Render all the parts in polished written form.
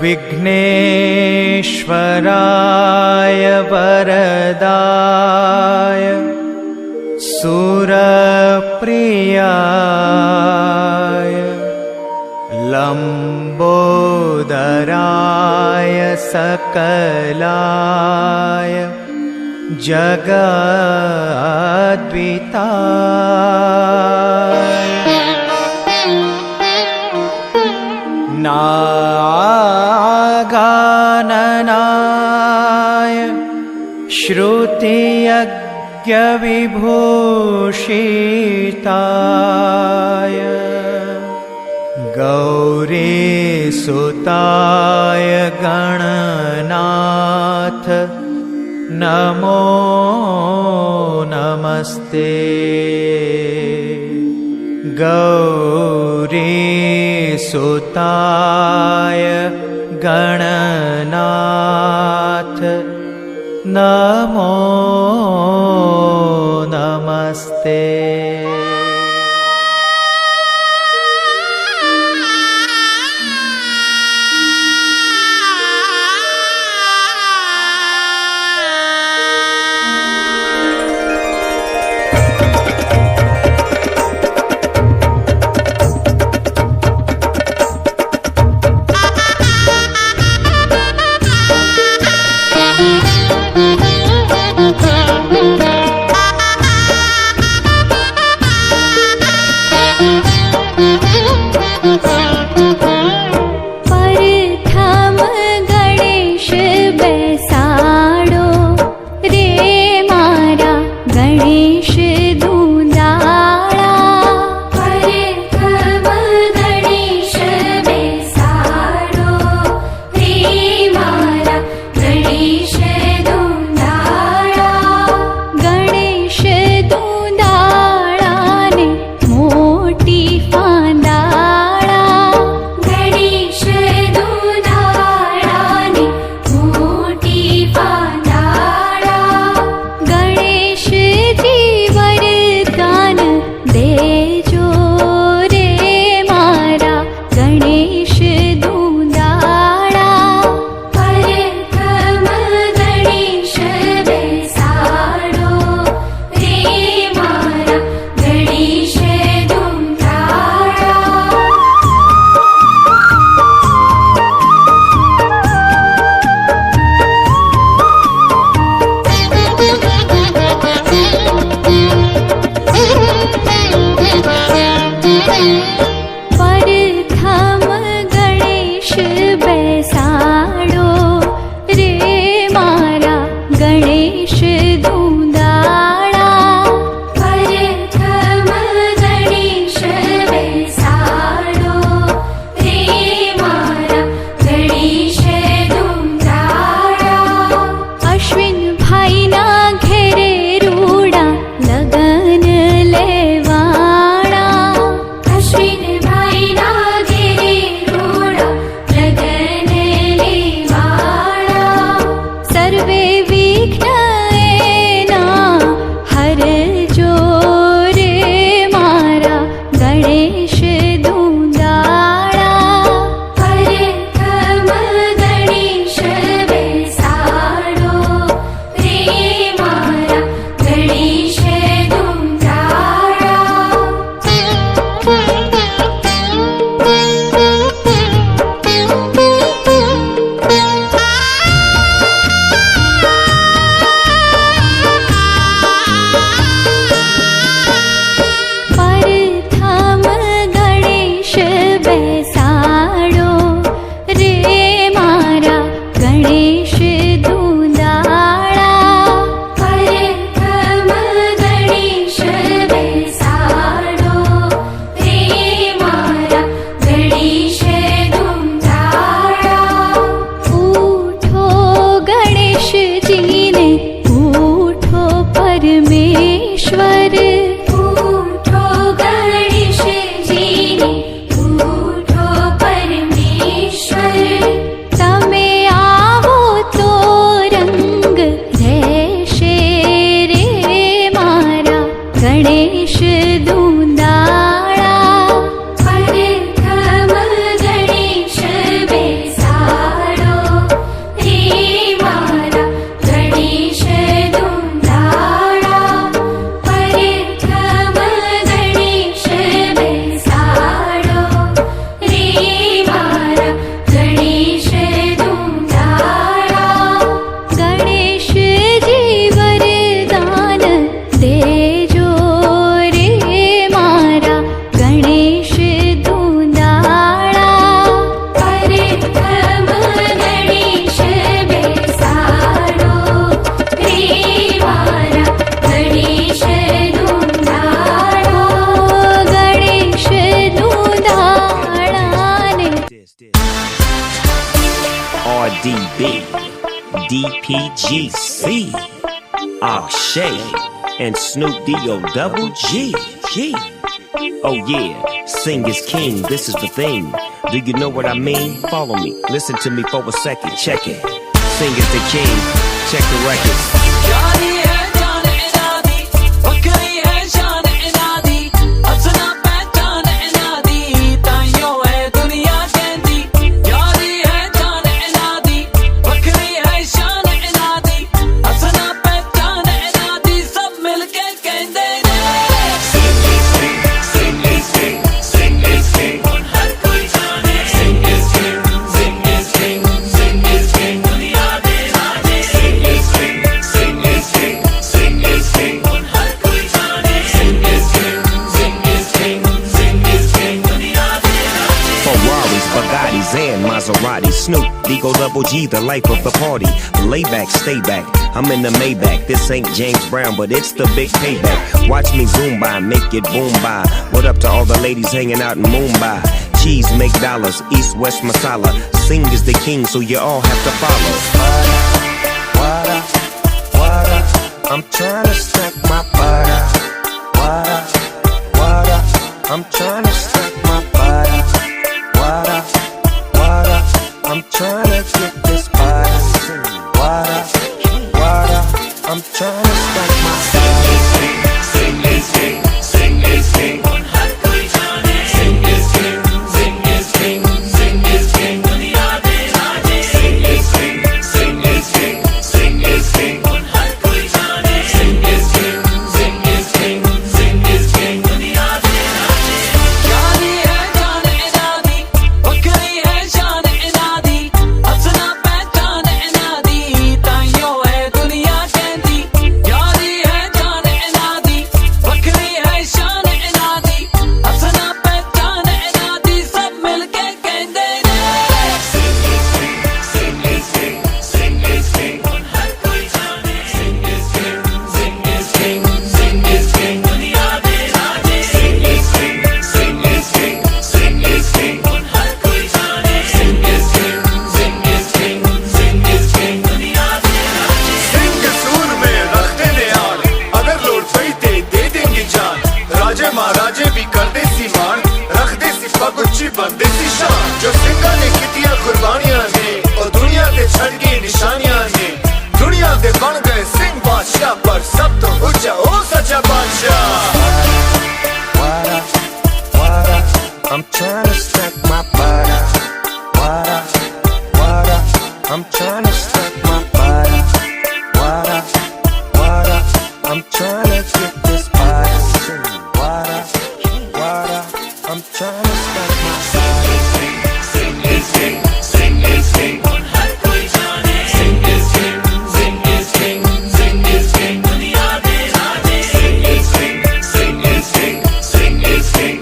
विघ्नेश्वराय वरदाय सुरप्रियाय लंबोदराय सकलाय जगद्विताय नागाननाय श्रुतियज्ञविभूषिताय गौरीसुताय गणनाथ नमो नमस्ते। गौरीसुताय गणनाथ नमो नमस्ते। DB, DPGC, Akshay, and Snoop D-O-double-G. Oh yeah, sing is king, this is the thing. Do you know what I mean? Follow me, listen to me for a second, check it. Sing is the king, check the record. And Maserati, Snoop, D-O-double-G, the life of the party. Lay back, stay back, I'm in the Maybach. This ain't James Brown, but it's the big payback. Watch me zoom by, make it boom by. What up to all the ladies hanging out in Mumbai? Cheese make dollars, East West Masala. Sing is the king, so you all have to follow. What I'm trying to stack my butter. What I'm trying to stack my butter. I'm trying to get this butter. Water, I'm trying to stack my butter. Sing is king, sing is king. Sing is king, sing is king, sing is king. Sing is king, sing is king, sing is king. Sing is king, sing is king, sing is king. जो सिंगा ने कितिया कुर्बानियां ने और दुनिया ते छड़ गई निशानियां ने दुनिया दे बन गए सिंह बादशाह पर सब तो ऊंचा ओ सच्चा बादशाह I'm trying to stack my butter. Water, I'm trying to stack my butter. Water, I'm trying to get this butter. Water, I'm trying to stack my butter. Sing is king, sing is king. Sing is king, sing is king, sing is king. Sing is king, sing is king, sing is king.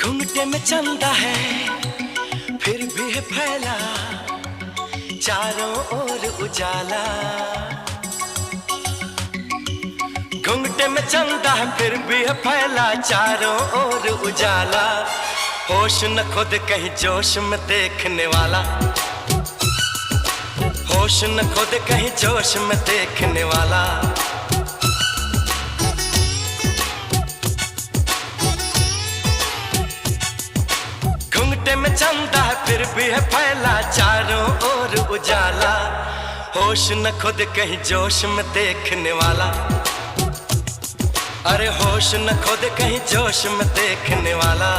घुंघटे में चंदा है फिर भी है फैला चारों ओर उजाला घुंघटे में चंदा है फिर भी है फैला चारों ओर उजाला होश न खुद कहीं जोश में देखने वाला होश न खुद कहीं जोश में देखने वाला में चंदा है फिर भी है फैला चारों ओर उजाला होश न खुद कहीं जोश में देखने वाला अरे होश न खुद कहीं जोश में देखने वाला